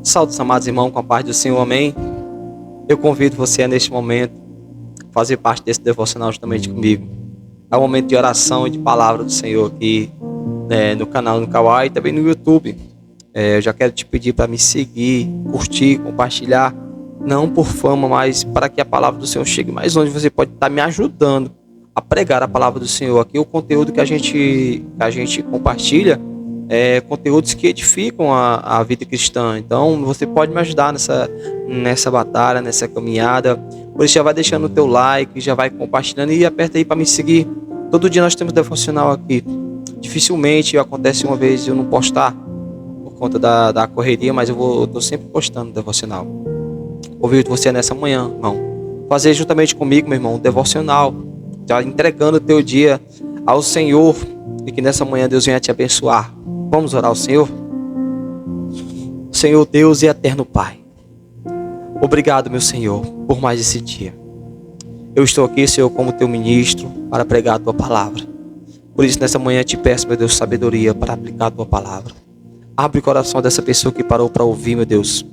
Saudos, amados irmãos, com a paz do Senhor, amém? Eu convido você a, neste momento, fazer parte desse devocional juntamente comigo. É um momento de oração e de palavra do Senhor aqui, no canal, no Kawai e também no YouTube. Eu já quero te pedir para me seguir, curtir, compartilhar, não por fama, mas para que a palavra do Senhor chegue mais longe. Você pode estar me ajudando a pregar a palavra do Senhor. Aqui o conteúdo que a gente compartilha conteúdos que edificam a vida cristã. Então você pode me ajudar nessa batalha, nessa caminhada. Por isso já vai deixando o teu like, já vai compartilhando e aperta aí para me seguir. Todo dia nós temos devocional aqui. Dificilmente acontece uma vez eu não postar por conta da correria, mas eu tô sempre postando devocional. Convido você nessa manhã, irmão, fazer juntamente comigo, meu irmão, um devocional, já entregando o teu dia ao Senhor e que nessa manhã Deus venha te abençoar. Vamos orar ao Senhor? Senhor Deus e eterno Pai, obrigado, meu Senhor, por mais esse dia. Eu estou aqui, Senhor, como teu ministro, para pregar a tua palavra. Por isso, nessa manhã, te peço, meu Deus, sabedoria para aplicar a tua palavra. Abre o coração dessa pessoa que parou para ouvir, meu Deus.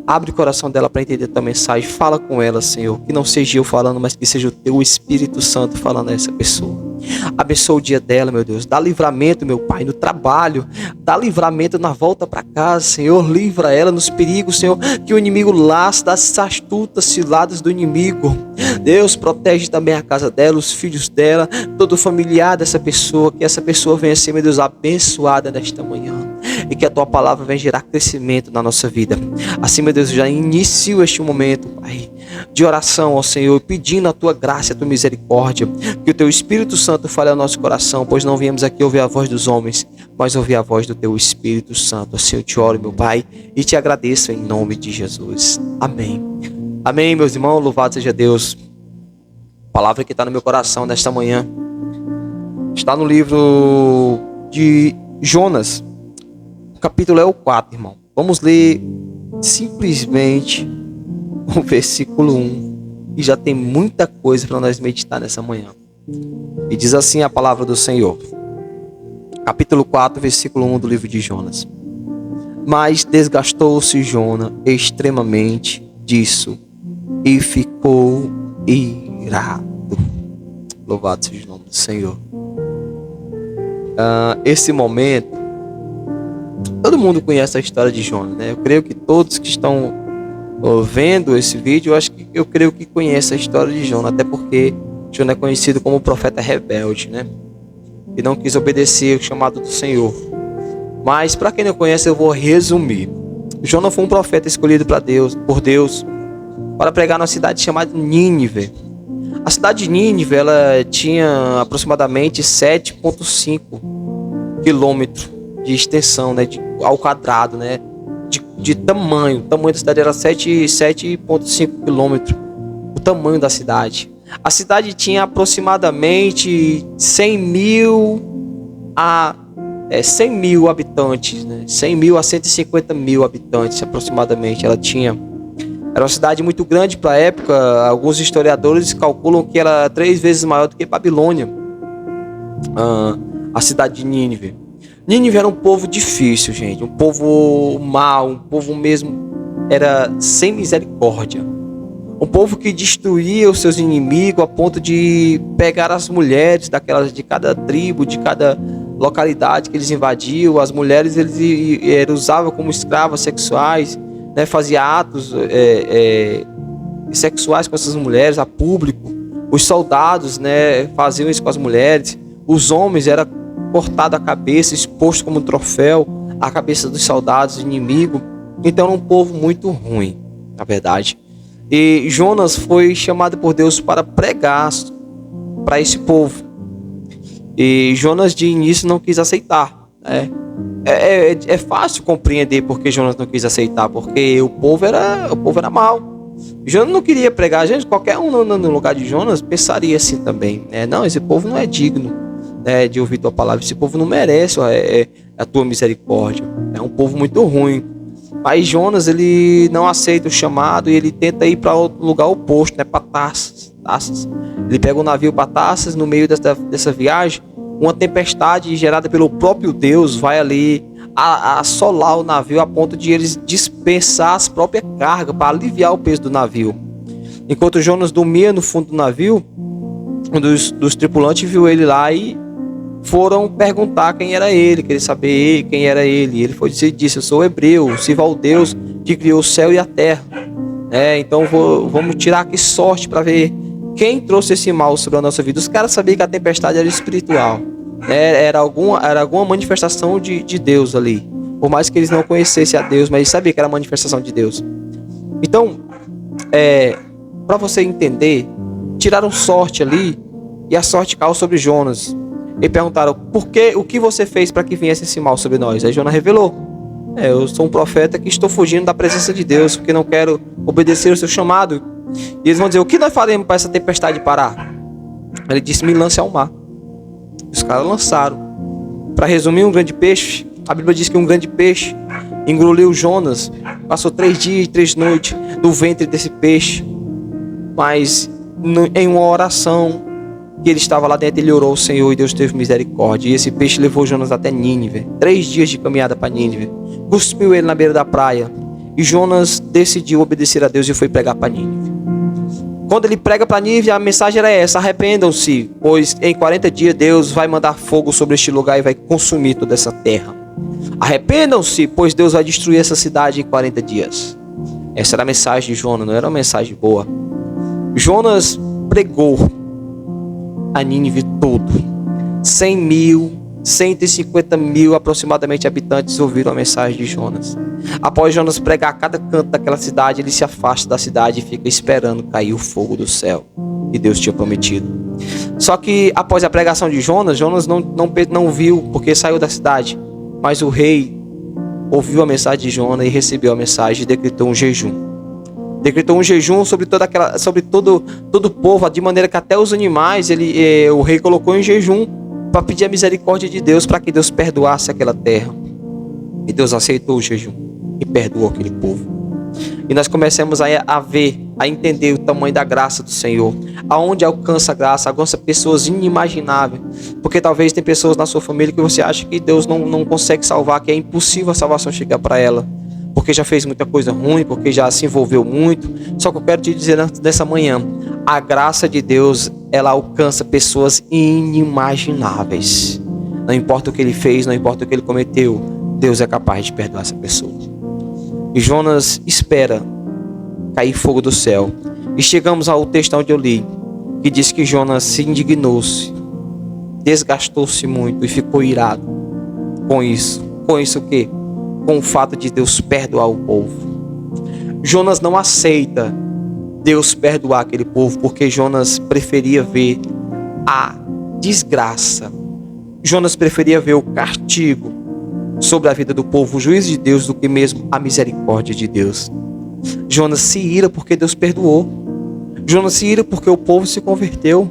Abre o coração dela para entender a tua mensagem. Fala com ela, Senhor. Que não seja eu falando, mas que seja o teu Espírito Santo falando a essa pessoa. Abençoa o dia dela, meu Deus. Dá livramento, meu Pai, no trabalho. Dá livramento na volta para casa, Senhor. Livra ela nos perigos, Senhor. Que o inimigo laça das astutas ciladas do inimigo. Deus, protege também a casa dela, os filhos dela, todo familiar dessa pessoa. Que essa pessoa venha ser, meu Deus, abençoada nesta manhã. E que a tua palavra venha gerar crescimento na nossa vida. Assim, meu Deus, eu já inicio este momento, Pai, de oração ao Senhor, pedindo a tua graça, a tua misericórdia. Que o teu Espírito Santo fale ao nosso coração, pois não viemos aqui ouvir a voz dos homens, mas ouvir a voz do teu Espírito Santo. Assim eu te oro, meu Pai, e te agradeço em nome de Jesus. Amém. Amém, meus irmãos, louvado seja Deus. A palavra que está no meu coração nesta manhã está no livro de Jonas. O capítulo é o 4, irmão. Vamos ler simplesmente o versículo 1. E já tem muita coisa para nós meditar nessa manhã. E diz assim a palavra do Senhor. Capítulo 4, versículo 1 do livro de Jonas. Mas desgastou-se Jonas extremamente disso e ficou irado. Louvado seja o nome do Senhor. Esse momento, todo mundo conhece a história de Jonas, né? Eu creio que todos que estão vendo esse vídeo, eu creio que conhecem a história de Jonas, até porque Jonas é conhecido como o profeta rebelde, né? E não quis obedecer o chamado do Senhor. Mas para quem não conhece, eu vou resumir. Jonas foi um profeta escolhido por Deus para pregar numa cidade chamada Nínive. A cidade de Nínive, ela tinha aproximadamente 7,5 quilômetros de extensão, né, ao quadrado, né, de tamanho. O tamanho da cidade era 7,5 quilômetros. O tamanho da cidade. A cidade tinha aproximadamente 100 mil habitantes, né? 100 mil a 150 mil habitantes aproximadamente ela tinha. Era uma cidade muito grande para a época. Alguns historiadores calculam que era 3 vezes maior do que Babilônia, a cidade de Nínive. Nínive era um povo difícil, gente. Um povo mau, um povo mesmo era sem misericórdia. Um povo que destruía os seus inimigos a ponto de pegar as mulheres de cada tribo, de cada localidade que eles invadiam. As mulheres eles usavam como escravas sexuais, né? Fazia atos sexuais com essas mulheres a público. Os soldados, né, faziam isso com as mulheres. Os homens era cortado a cabeça, exposto como troféu a cabeça dos soldados inimigos. Então era um povo muito ruim, na verdade. E Jonas foi chamado por Deus para pregar para esse povo. E Jonas de início não quis aceitar, né? É fácil compreender porque Jonas não quis aceitar, porque o povo era mau. Jonas não queria pregar. Gente, qualquer um no lugar de Jonas pensaria assim também, né? Não, esse povo não é digno, né, de ouvir tua palavra. Esse povo não merece a tua misericórdia. É um povo muito ruim. Mas Jonas, ele não aceita o chamado e ele tenta ir para outro lugar oposto, né, para Tarsas. Ele pega um navio para Tarsas. No meio dessa viagem, uma tempestade gerada pelo próprio Deus vai ali a assolar o navio a ponto de eles dispensar as próprias cargas para aliviar o peso do navio. Enquanto Jonas dormia no fundo do navio, um dos tripulantes viu ele lá e foram perguntar quem era ele, querer saber quem era ele. E ele foi dizer, disse: eu sou hebreu, sirvo ao Deus que criou o céu e a terra. Então vamos tirar aqui sorte para ver quem trouxe esse mal sobre a nossa vida. Os caras sabiam que a tempestade era espiritual, era alguma manifestação de Deus ali. Por mais que eles não conhecessem a Deus, mas eles sabiam que era manifestação de Deus. Então, para você entender, tiraram sorte ali e a sorte caiu sobre Jonas. E perguntaram: o que você fez para que viesse esse mal sobre nós? Aí Jonas revelou: eu sou um profeta que estou fugindo da presença de Deus, porque não quero obedecer o seu chamado. E eles vão dizer: o que nós faremos para essa tempestade parar? Ele disse: me lance ao mar. Os caras lançaram. Para resumir, um grande peixe, a Bíblia diz que um grande peixe engoliu Jonas. Passou 3 dias e 3 noites no ventre desse peixe. Mas em uma oração que ele estava lá dentro, ele orou ao Senhor e Deus teve misericórdia. E esse peixe levou Jonas até Nínive. 3 dias de caminhada para Nínive. Cuspiu ele na beira da praia. E Jonas decidiu obedecer a Deus e foi pregar para Nínive. Quando ele prega para Nínive, a mensagem era essa: arrependam-se, pois em 40 dias Deus vai mandar fogo sobre este lugar e vai consumir toda essa terra. Arrependam-se, pois Deus vai destruir essa cidade em 40 dias. Essa era a mensagem de Jonas, não era uma mensagem boa. Jonas pregou a Nínive todo. 100 mil, 150 mil aproximadamente habitantes ouviram a mensagem de Jonas. Após Jonas pregar a cada canto daquela cidade, ele se afasta da cidade e fica esperando cair o fogo do céu que Deus tinha prometido. Só que após a pregação de Jonas, Jonas não viu, porque saiu da cidade. Mas o rei ouviu a mensagem de Jonas e recebeu a mensagem e decretou um jejum. Decretou um jejum sobre todo o povo, de maneira que até os animais o rei colocou em jejum para pedir a misericórdia de Deus, para que Deus perdoasse aquela terra. E Deus aceitou o jejum e perdoou aquele povo. E nós começamos a ver, a entender o tamanho da graça do Senhor. Aonde alcança a graça, alcança pessoas inimagináveis. Porque talvez tem pessoas na sua família que você acha que Deus não consegue salvar, que é impossível a salvação chegar para ela, porque já fez muita coisa ruim, porque já se envolveu muito. Só que eu quero te dizer nessa manhã: a graça de Deus, ela alcança pessoas inimagináveis. Não importa o que ele fez, não importa o que ele cometeu, Deus é capaz de perdoar essa pessoa. E Jonas espera cair fogo do céu. E chegamos ao texto onde eu li, que diz que Jonas se indignou-se, desgastou-se muito e ficou irado com isso. Com isso o quê? Com o fato de Deus perdoar o povo. Jonas não aceita Deus perdoar aquele povo, porque Jonas preferia ver a desgraça. Jonas preferia ver o castigo sobre a vida do povo, o juízo de Deus, do que mesmo a misericórdia de Deus. Jonas se ira porque Deus perdoou. Jonas se ira porque o povo se converteu.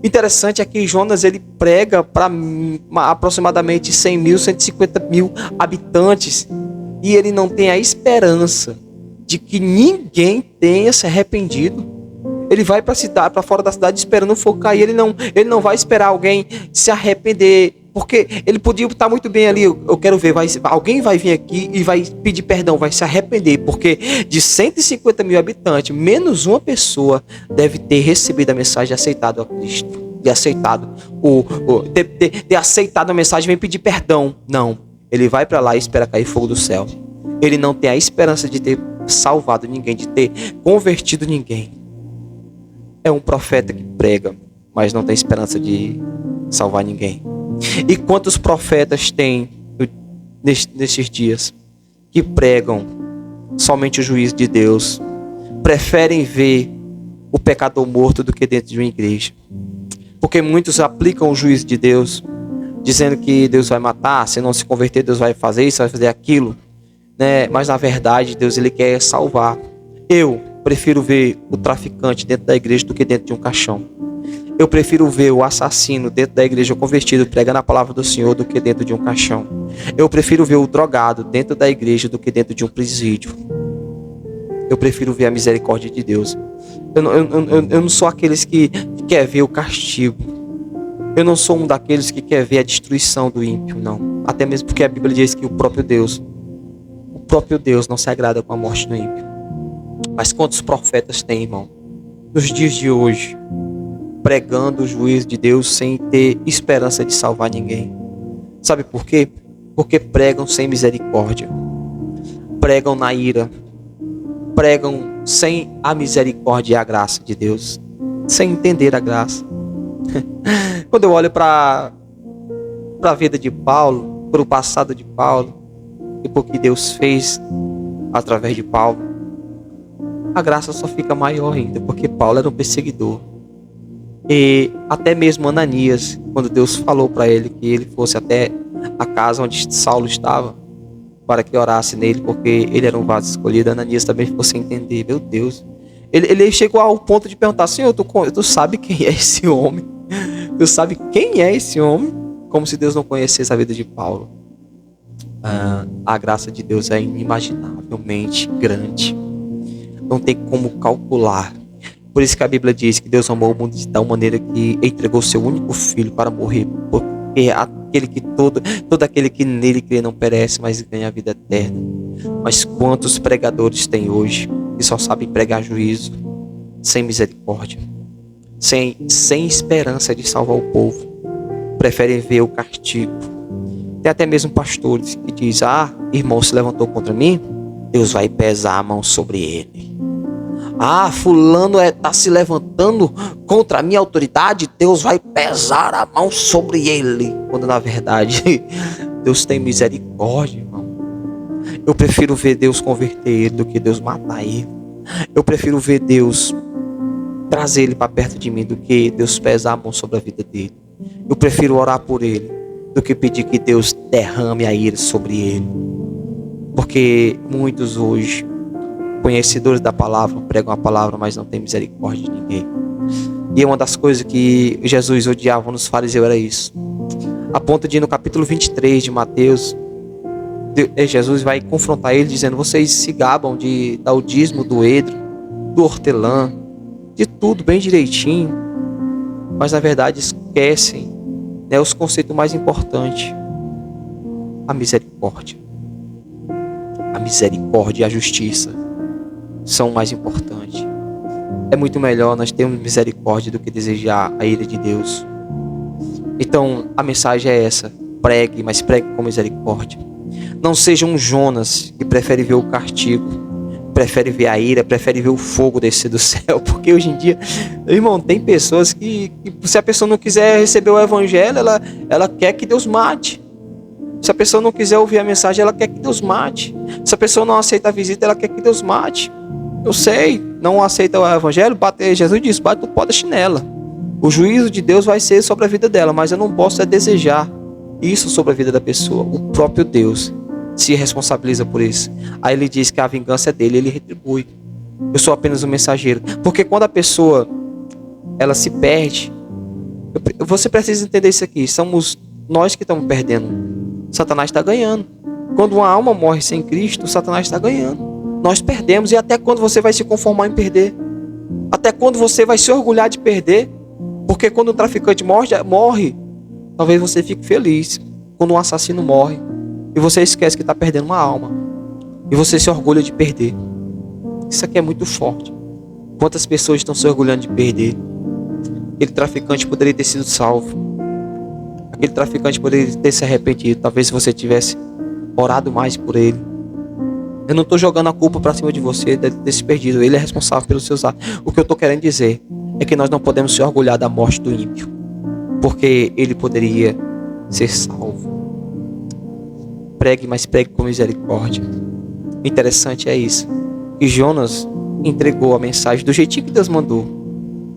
Interessante é que Jonas, ele prega para aproximadamente 100 mil, 150 mil habitantes. E ele não tem a esperança de que ninguém tenha se arrependido. Ele vai para a cidade, para fora da cidade, esperando o fogo cair. Ele não vai esperar alguém se arrepender, porque ele podia estar muito bem ali. Eu quero ver, alguém vai vir aqui e vai pedir perdão, vai se arrepender, porque de 150 mil habitantes, menos uma pessoa deve ter recebido a mensagem e aceitado a Cristo. Ter aceitado a mensagem e vem pedir perdão. Não, ele vai para lá e espera cair fogo do céu. Ele não tem a esperança de ter salvado ninguém, de ter convertido ninguém. É um profeta que prega, mas não tem esperança de salvar ninguém. E quantos profetas tem nesses dias que pregam somente o juízo de Deus, preferem ver o pecador morto do que dentro de uma igreja? Porque muitos aplicam o juízo de Deus, dizendo que Deus vai matar, se não se converter Deus vai fazer isso, vai fazer aquilo, né? Mas na verdade Deus, ele quer salvar. Eu prefiro ver o traficante dentro da igreja do que dentro de um caixão. Eu prefiro ver o assassino dentro da igreja convertido, pregando a palavra do Senhor, do que dentro de um caixão. Eu prefiro ver o drogado dentro da igreja do que dentro de um presídio. Eu prefiro ver a misericórdia de Deus. Eu não sou aqueles que quer ver o castigo. Eu não sou um daqueles que quer ver a destruição do ímpio, não. Até mesmo porque a Bíblia diz que o próprio Deus não se agrada com a morte do ímpio. Mas quantos profetas tem, irmão, nos dias de hoje, pregando o juízo de Deus sem ter esperança de salvar ninguém? Sabe por quê? Porque pregam sem misericórdia, pregam na ira, pregam sem a misericórdia e a graça de Deus, sem entender a graça. Quando eu olho para a vida de Paulo, para o passado de Paulo, e por que Deus fez através de Paulo, a graça só fica maior ainda, porque Paulo era um perseguidor. E até mesmo Ananias, quando Deus falou para ele que ele fosse até a casa onde Saulo estava, para que orasse nele, porque ele era um vaso escolhido, Ananias também ficou sem entender. Meu Deus, ele chegou ao ponto de perguntar: Senhor, tu sabe quem é esse homem? Tu sabe quem é esse homem? Como se Deus não conhecesse a vida de Paulo. A graça de Deus é inimaginavelmente grande, não tem como calcular. Por isso que a Bíblia diz que Deus amou o mundo de tal maneira que entregou seu único filho para morrer, porque todo aquele que nele crê não perece, mas ganha a vida eterna. Mas quantos pregadores tem hoje que só sabem pregar juízo, sem misericórdia, sem esperança de salvar o povo, preferem ver o castigo. Tem até mesmo pastores que dizem: irmão se levantou contra mim, Deus vai pesar a mão sobre ele. Fulano está se levantando contra a minha autoridade, Deus vai pesar a mão sobre ele. Quando na verdade Deus tem misericórdia, irmão. Eu prefiro ver Deus converter ele do que Deus matar ele. Eu prefiro ver Deus trazer ele para perto de mim do que Deus pesar a mão sobre a vida dele. Eu prefiro orar por ele do que pedir que Deus derrame a ira sobre ele. Porque muitos hoje, conhecedores da palavra, pregam a palavra, mas não tem misericórdia de ninguém. E uma das coisas que Jesus odiava nos fariseus era isso. A ponto de, no capítulo 23 de Mateus, Jesus vai confrontar eles dizendo: vocês se gabam de dar o dízimo do edro, do hortelã, de tudo bem direitinho, mas na verdade esquecem os conceitos mais importantes: a misericórdia. A misericórdia e a justiça são o mais importantes. É muito melhor nós termos misericórdia do que desejar a ira de Deus. Então a mensagem é essa: pregue, mas pregue com misericórdia. Não seja um Jonas que prefere ver o castigo, prefere ver a ira, prefere ver o fogo descer do céu. Porque hoje em dia, irmão, tem pessoas que se a pessoa não quiser receber o evangelho, ela quer que Deus mate. Se a pessoa não quiser ouvir a mensagem, ela quer que Deus mate. Se a pessoa não aceita a visita, ela quer que Deus mate. Eu sei, não aceita o evangelho, Jesus disse: bate no pó da chinela. O juízo de Deus vai ser sobre a vida dela, mas eu não posso desejar isso sobre a vida da pessoa. O próprio Deus se responsabiliza por isso. Aí ele diz que a vingança é dele, ele retribui. Eu sou apenas um mensageiro. Porque quando a pessoa ela se perde, você precisa entender isso aqui: somos nós que estamos perdendo, Satanás está ganhando. Quando uma alma morre sem Cristo, Satanás está ganhando. Nós perdemos. E até quando você vai se conformar em perder? Até quando você vai se orgulhar de perder? Porque quando um traficante morre, talvez você fique feliz. Quando um assassino morre, e você esquece que está perdendo uma alma, e você se orgulha de perder. Isso aqui é muito forte. Quantas pessoas estão se orgulhando de perder? Aquele traficante poderia ter sido salvo. Aquele traficante poderia ter se arrependido. Talvez se você tivesse orado mais por ele. Eu não estou jogando a culpa para cima de você desse perdido. Ele é responsável pelos seus atos. O que eu estou querendo dizer é que nós não podemos se orgulhar da morte do ímpio, porque ele poderia ser salvo. Pregue, mas pregue com misericórdia. O interessante é isso: que Jonas entregou a mensagem do jeitinho que Deus mandou,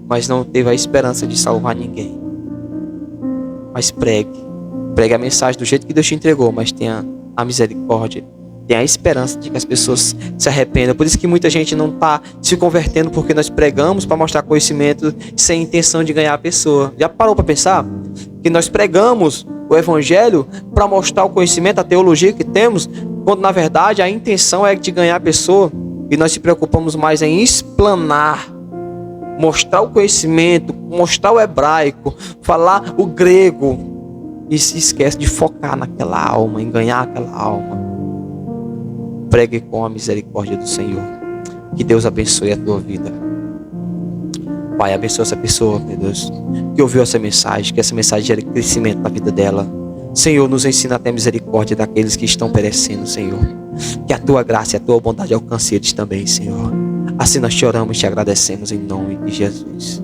mas não teve a esperança de salvar ninguém. Mas pregue a mensagem do jeito que Deus te entregou, mas tenha a misericórdia, tenha a esperança de que as pessoas se arrependam. Por isso que muita gente não está se convertendo, porque nós pregamos para mostrar conhecimento sem intenção de ganhar a pessoa. Já parou para pensar que nós pregamos o evangelho para mostrar o conhecimento, a teologia que temos, quando na verdade a intenção é de ganhar a pessoa, e nós se preocupamos mais em explanar mostrar o conhecimento, mostrar o hebraico, falar o grego e se esquece de focar naquela alma, em ganhar aquela alma. Pregue com a misericórdia do Senhor. Que Deus abençoe a tua vida. Pai, abençoa essa pessoa, meu Deus, que ouviu essa mensagem, que essa mensagem gere crescimento na vida dela. Senhor, nos ensina a ter misericórdia daqueles que estão perecendo, Senhor. Que a tua graça e a tua bondade alcance eles também, Senhor. Assim nós te oramos e te agradecemos em nome de Jesus.